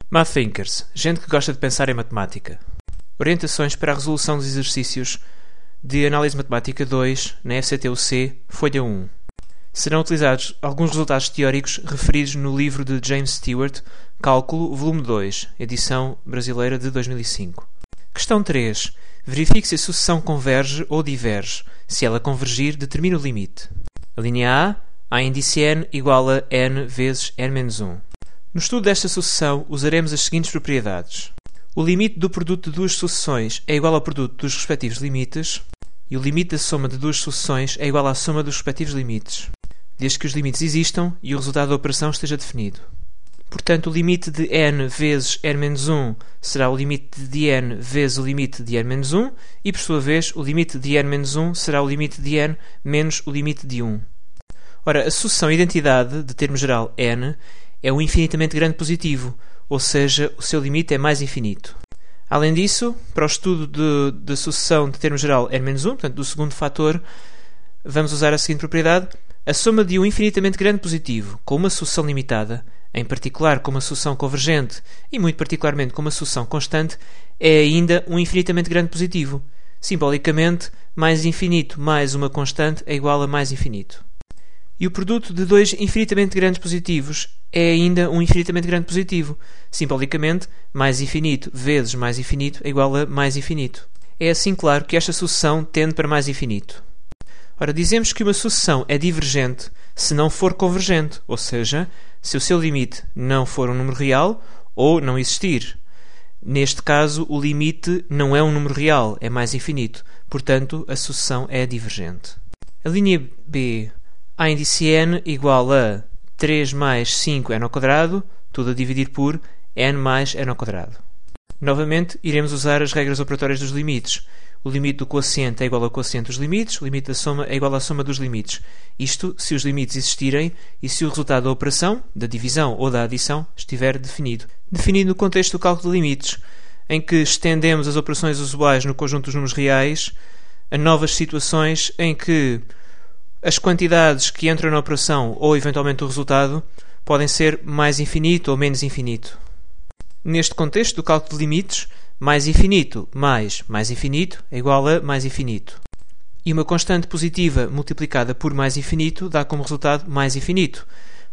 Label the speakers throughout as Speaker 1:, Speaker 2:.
Speaker 1: Math Thinkers, gente que gosta de pensar em matemática. Orientações para a resolução dos exercícios de Análise Matemática 2 na FCTUC, folha 1. Serão utilizados alguns resultados teóricos referidos no livro de James Stewart, Cálculo, volume 2, edição brasileira de 2005. Questão 3. Verifique se a sucessão converge ou diverge. Se ela convergir, determine o limite. A linha A índice n igual a n vezes n-1. No estudo desta sucessão, usaremos as seguintes propriedades. O limite do produto de duas sucessões é igual ao produto dos respectivos limites e o limite da soma de duas sucessões é igual à soma dos respectivos limites, desde que os limites existam e o resultado da operação esteja definido. Portanto, o limite de n vezes n-1 será o limite de n vezes o limite de n-1 e, por sua vez, o limite de n-1 será o limite de n menos o limite de 1. Ora, a sucessão identidade de termo geral n é um infinitamente grande positivo, ou seja, o seu limite é mais infinito. Além disso, para o estudo da sucessão de termo geral n-1, portanto do segundo fator, vamos usar a seguinte propriedade. A soma de um infinitamente grande positivo com uma sucessão limitada, em particular com uma sucessão convergente e muito particularmente com uma sucessão constante, é ainda um infinitamente grande positivo. Simbolicamente, mais infinito mais uma constante é igual a mais infinito. E o produto de dois infinitamente grandes positivos é ainda um infinitamente grande positivo. Simbolicamente, mais infinito vezes mais infinito é igual a mais infinito. É assim claro que esta sucessão tende para mais infinito. Ora, dizemos que uma sucessão é divergente se não for convergente, ou seja, se o seu limite não for um número real ou não existir. Neste caso, o limite não é um número real, é mais infinito. Portanto, a sucessão é divergente. A linha B, A índice n igual a 3 mais 5n ao quadrado, tudo a dividir por n mais n ao quadrado. Novamente, iremos usar as regras operatórias dos limites. O limite do quociente é igual ao quociente dos limites, o limite da soma é igual à soma dos limites. Isto se os limites existirem e se o resultado da operação, da divisão ou da adição, estiver definido. Definido no contexto do cálculo de limites, em que estendemos as operações usuais no conjunto dos números reais a novas situações em que as quantidades que entram na operação ou eventualmente o resultado podem ser mais infinito ou menos infinito. Neste contexto do cálculo de limites, mais infinito mais mais infinito é igual a mais infinito. E uma constante positiva multiplicada por mais infinito dá como resultado mais infinito,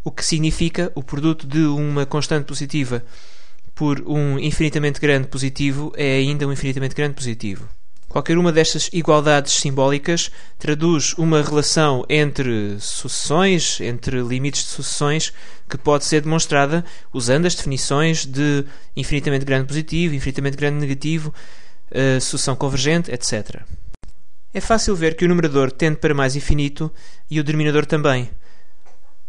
Speaker 1: o que significa o produto de uma constante positiva por um infinitamente grande positivo é ainda um infinitamente grande positivo. Qualquer uma destas igualdades simbólicas traduz uma relação entre sucessões, entre limites de sucessões, que pode ser demonstrada usando as definições de infinitamente grande positivo, infinitamente grande negativo, sucessão convergente, etc. É fácil ver que o numerador tende para mais infinito e o denominador também.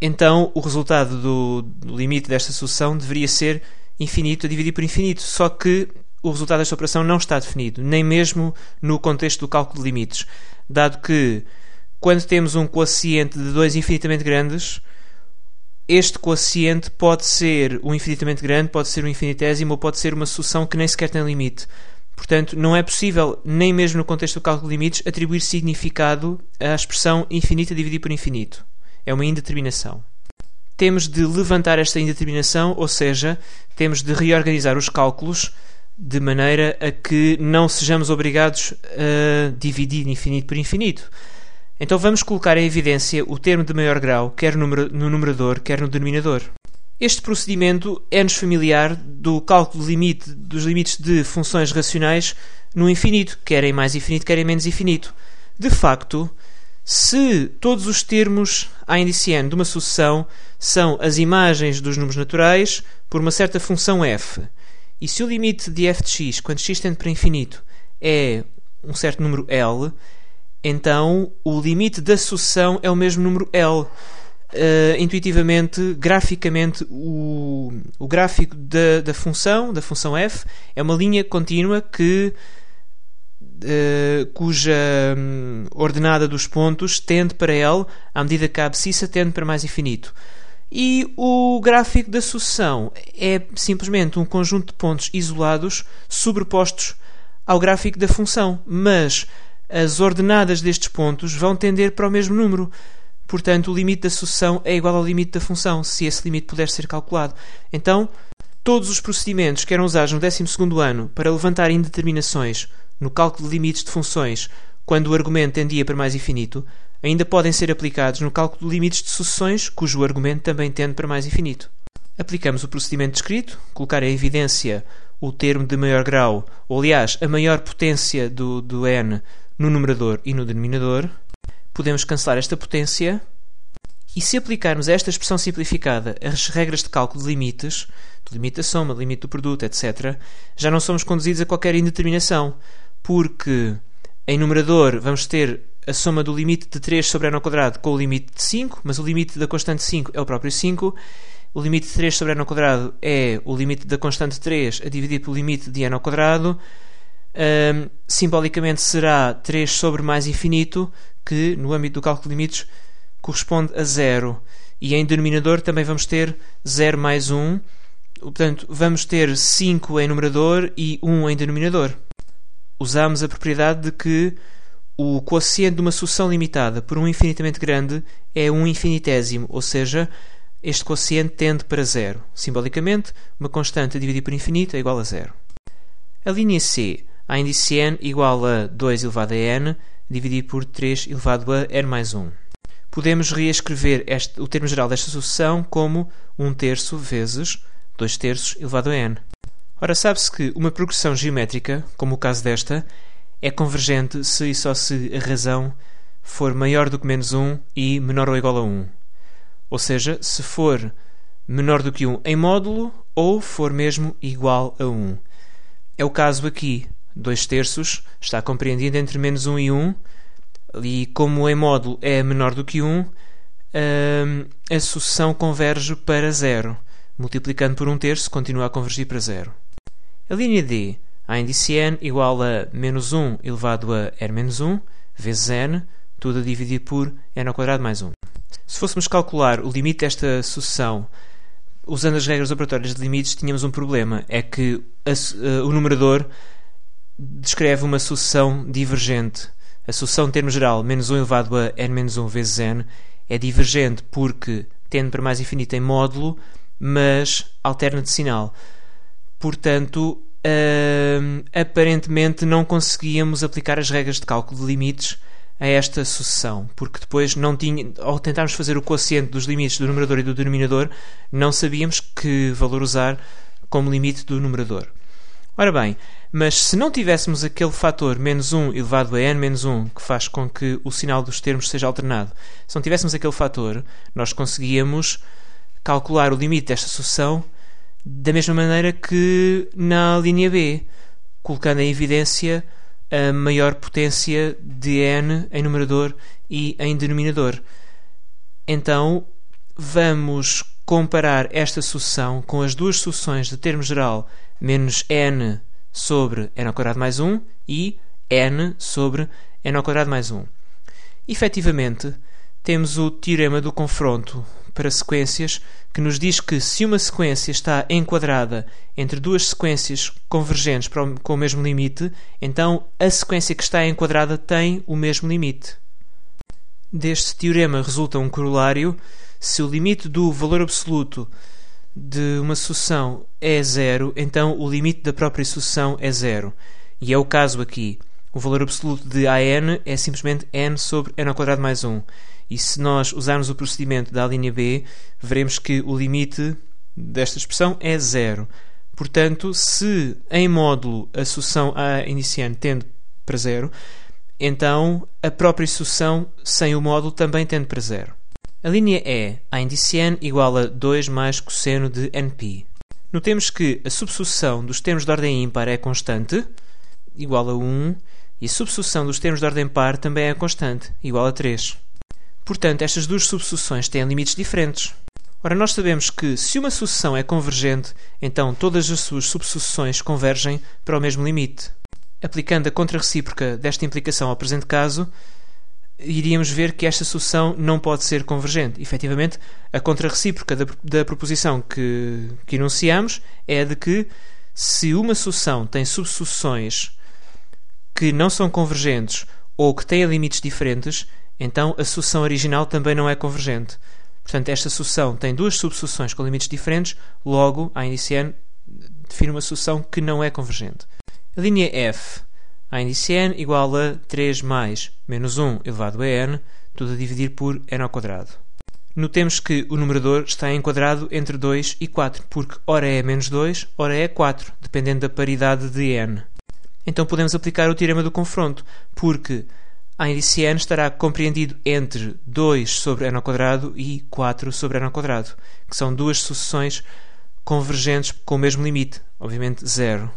Speaker 1: Então, o resultado do limite desta sucessão deveria ser infinito a dividir por infinito, só que o resultado desta operação não está definido, nem mesmo no contexto do cálculo de limites, dado que, quando temos um quociente de dois infinitamente grandes, este quociente pode ser um infinitamente grande, pode ser um infinitésimo ou pode ser uma sucessão que nem sequer tem limite. Portanto, não é possível, nem mesmo no contexto do cálculo de limites, atribuir significado à expressão infinito a dividir por infinito. É uma indeterminação. Temos de levantar esta indeterminação, ou seja, temos de reorganizar os cálculos de maneira a que não sejamos obrigados a dividir infinito por infinito. Então vamos colocar em evidência o termo de maior grau, quer no numerador, quer no denominador. Este procedimento é-nos familiar do cálculo limite dos limites de funções racionais no infinito, quer em mais infinito, quer em menos infinito. De facto, se todos os termos A índice n de uma sucessão são as imagens dos números naturais por uma certa função f, e se o limite de f de x, quando x tende para infinito, é um certo número L, então o limite da sucessão é o mesmo número L. Intuitivamente, graficamente, o gráfico da função f, é uma linha contínua cuja ordenada dos pontos tende para L, à medida que a abscissa tende para mais infinito. E o gráfico da sucessão é simplesmente um conjunto de pontos isolados sobrepostos ao gráfico da função, mas as ordenadas destes pontos vão tender para o mesmo número. Portanto, o limite da sucessão é igual ao limite da função, se esse limite puder ser calculado. Então, Todos os procedimentos que eram usados no 12º ano para levantar indeterminações no cálculo de limites de funções quando o argumento tendia para mais infinito, ainda podem ser aplicados no cálculo de limites de sucessões cujo argumento também tende para mais infinito. Aplicamos o procedimento descrito, colocar em evidência o termo de maior grau, ou aliás, a maior potência do n no numerador e no denominador. Podemos cancelar esta potência e, se aplicarmos a esta expressão simplificada as regras de cálculo de limites, do limite da soma, do limite do produto, etc., já não somos conduzidos a qualquer indeterminação, porque em numerador vamos ter a soma do limite de 3 sobre n ao quadrado com o limite de 5, mas o limite da constante 5 é o próprio 5. O limite de 3 sobre n ao quadrado é o limite da constante 3 a dividir pelo limite de n ao quadrado. Simbolicamente será 3 sobre mais infinito, que no âmbito do cálculo de limites corresponde a 0. E em denominador também vamos ter 0 mais 1. Portanto, vamos ter 5 em numerador e 1 em denominador. Usamos a propriedade de que o quociente de uma sucessão limitada por um infinitamente grande é um infinitésimo, ou seja, este quociente tende para 0. Simbolicamente, uma constante a dividir por infinito é igual a 0. A linha C, a índice n igual a 2 elevado a n, dividido por 3 elevado a n mais 1. Podemos reescrever o termo geral desta sucessão como 1/3 vezes 2/3 elevado a n. Ora, sabe-se que uma progressão geométrica, como o caso desta, é convergente se e só se a razão for maior do que menos 1 e menor ou igual a 1. Ou seja, se for menor do que 1 em módulo ou for mesmo igual a 1. É o caso aqui. 2/3 está compreendido entre menos 1 e 1, e como em módulo é menor do que 1, a sucessão converge para 0. Multiplicando por 1/3 continua a convergir para 0. A linha D, a índice n igual a menos 1 elevado a n menos 1 vezes n, tudo a dividir por n ao quadrado mais 1. Se fôssemos calcular o limite desta sucessão usando as regras operatórias de limites, tínhamos um problema. É que o numerador descreve uma sucessão divergente. A sucessão de termo geral menos 1 elevado a n menos 1 vezes n é divergente porque tende para mais infinito em módulo, mas alterna de sinal. Portanto, aparentemente não conseguíamos aplicar as regras de cálculo de limites a esta sucessão, porque depois ao tentarmos fazer o quociente dos limites do numerador e do denominador, não sabíamos que valor usar como limite do numerador. Ora bem, mas se não tivéssemos aquele fator menos 1 elevado a n menos 1, que faz com que o sinal dos termos seja alternado, se não tivéssemos aquele fator, nós conseguíamos calcular o limite desta sucessão da mesma maneira que na linha B, colocando em evidência a maior potência de n em numerador e em denominador. Então, vamos comparar esta sucessão com as duas sucessões de termo geral menos n sobre n ao quadrado mais 1 e n sobre n ao quadrado mais 1. Efetivamente, temos o teorema do confronto para sequências, que nos diz que se uma sequência está enquadrada entre duas sequências convergentes com o mesmo limite, então a sequência que está enquadrada tem o mesmo limite. Deste teorema resulta um corolário: se o limite do valor absoluto de uma sucessão é 0, então o limite da própria sucessão é 0. E é o caso aqui. O valor absoluto de AN é simplesmente n sobre n ao quadrado mais 1. E se nós usarmos o procedimento da linha B, veremos que o limite desta expressão é 0. Portanto, se em módulo a sucessão A iniciante tende para 0, então a própria sucessão sem o módulo também tende para 0. A linha E, a índice n igual a 2 mais cosseno de nπ. Notemos que a subsucessão dos termos de ordem ímpar é constante, igual a 1, e a subsucessão dos termos de ordem par também é constante, igual a 3. Portanto, estas duas subsucessões têm limites diferentes. Ora, nós sabemos que se uma sucessão é convergente, então todas as suas subsucessões convergem para o mesmo limite. Aplicando a contrarrecíproca desta implicação ao presente caso, iríamos ver que esta sucessão não pode ser convergente. Efetivamente, a contrarrecíproca da proposição que enunciamos é a de que se uma sucessão tem subsucessões que não são convergentes ou que têm limites diferentes, então a sucessão original também não é convergente. Portanto, esta sucessão tem duas subsucessões com limites diferentes, logo a índice n define uma sucessão que não é convergente. A linha f, a índice n igual a 3 mais menos 1 elevado a n, tudo a dividir por n ao quadrado. Notemos que o numerador está enquadrado entre 2 e 4, porque ora é menos 2, ora é 4, dependendo da paridade de n. Então podemos aplicar o teorema do confronto, porque a índice n estará compreendido entre 2 sobre n ao quadrado e 4 sobre n ao quadrado, que são duas sucessões convergentes com o mesmo limite, obviamente 0.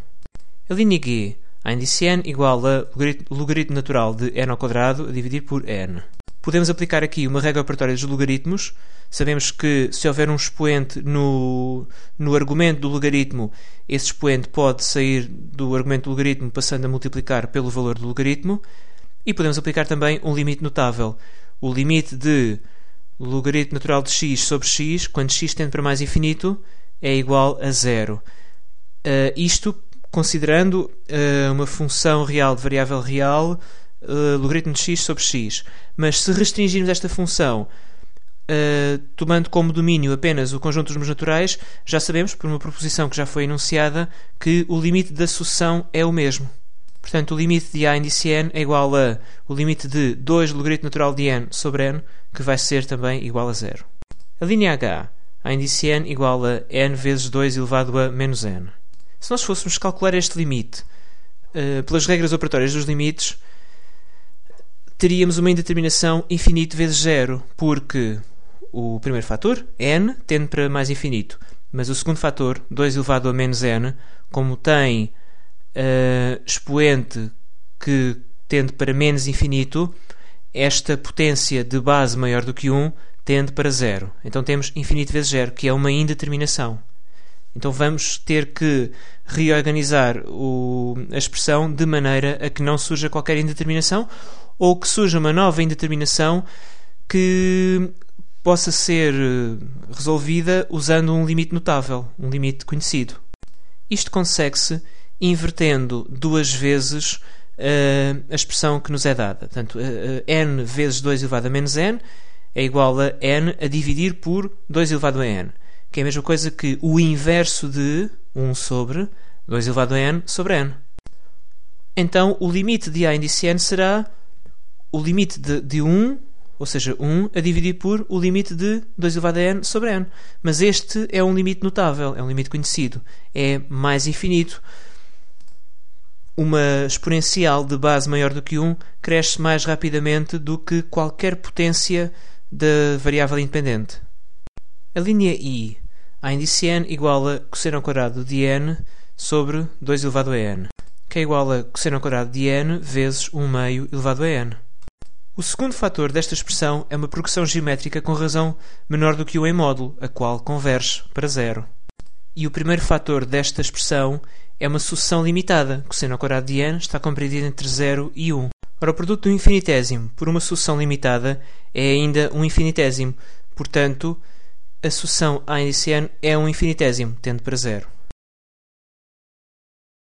Speaker 1: A linha g, a índice n igual a logaritmo natural de n ao quadrado a dividir por n. Podemos aplicar aqui uma regra operatória dos logaritmos. Sabemos que se houver um expoente no argumento do logaritmo, esse expoente pode sair do argumento do logaritmo passando a multiplicar pelo valor do logaritmo. E podemos aplicar também um limite notável. O limite de logaritmo natural de x sobre x, quando x tende para mais infinito, é igual a 0. Isto considerando uma função real de variável real, logaritmo de x sobre x. Mas se restringirmos esta função tomando como domínio apenas o conjunto dos números naturais, já sabemos, por uma proposição que já foi enunciada, que o limite da sucessão é o mesmo. Portanto, o limite de a índice n é igual a o limite de 2 logaritmo natural de n sobre n, que vai ser também igual a 0. A linha h, a índice n igual a n vezes 2 elevado a menos n. Se nós fôssemos calcular este limite pelas regras operatórias dos limites, teríamos uma indeterminação infinito vezes 0, porque o primeiro fator, n, tende para mais infinito, mas o segundo fator, 2 elevado a menos n, como tem expoente que tende para menos infinito, esta potência de base maior do que 1 tende para 0. Então temos infinito vezes 0, que é uma indeterminação. Então vamos ter que reorganizar a expressão de maneira a que não surja qualquer indeterminação, ou que surja uma nova indeterminação que possa ser resolvida usando um limite notável, um limite conhecido. Isto consegue-se invertendo duas vezes a expressão que nos é dada. Portanto, n vezes 2 elevado a menos n é igual a n a dividir por 2 elevado a n, que é a mesma coisa que o inverso de 1 sobre 2 elevado a n sobre n. Então, o limite de a índice n será o limite de 1, ou seja, 1 a dividir por o limite de 2 elevado a n sobre n. Mas este é um limite notável, é um limite conhecido, é mais infinito. Uma exponencial de base maior do que 1 cresce mais rapidamente do que qualquer potência da variável independente. A linha I, a índice n igual a cosseno ao quadrado de n sobre 2 elevado a n, que é igual a cosseno ao quadrado de n vezes 1 meio elevado a n. O segundo fator desta expressão é uma progressão geométrica com razão menor do que 1 em módulo, a qual converge para 0. E o primeiro fator desta expressão é uma sucessão limitada. Cosseno ao quadrado de n está compreendido entre 0 e 1. Ora, o produto do infinitésimo por uma sucessão limitada é ainda um infinitésimo. Portanto, a sucessão a índice n é um infinitésimo, tende para 0.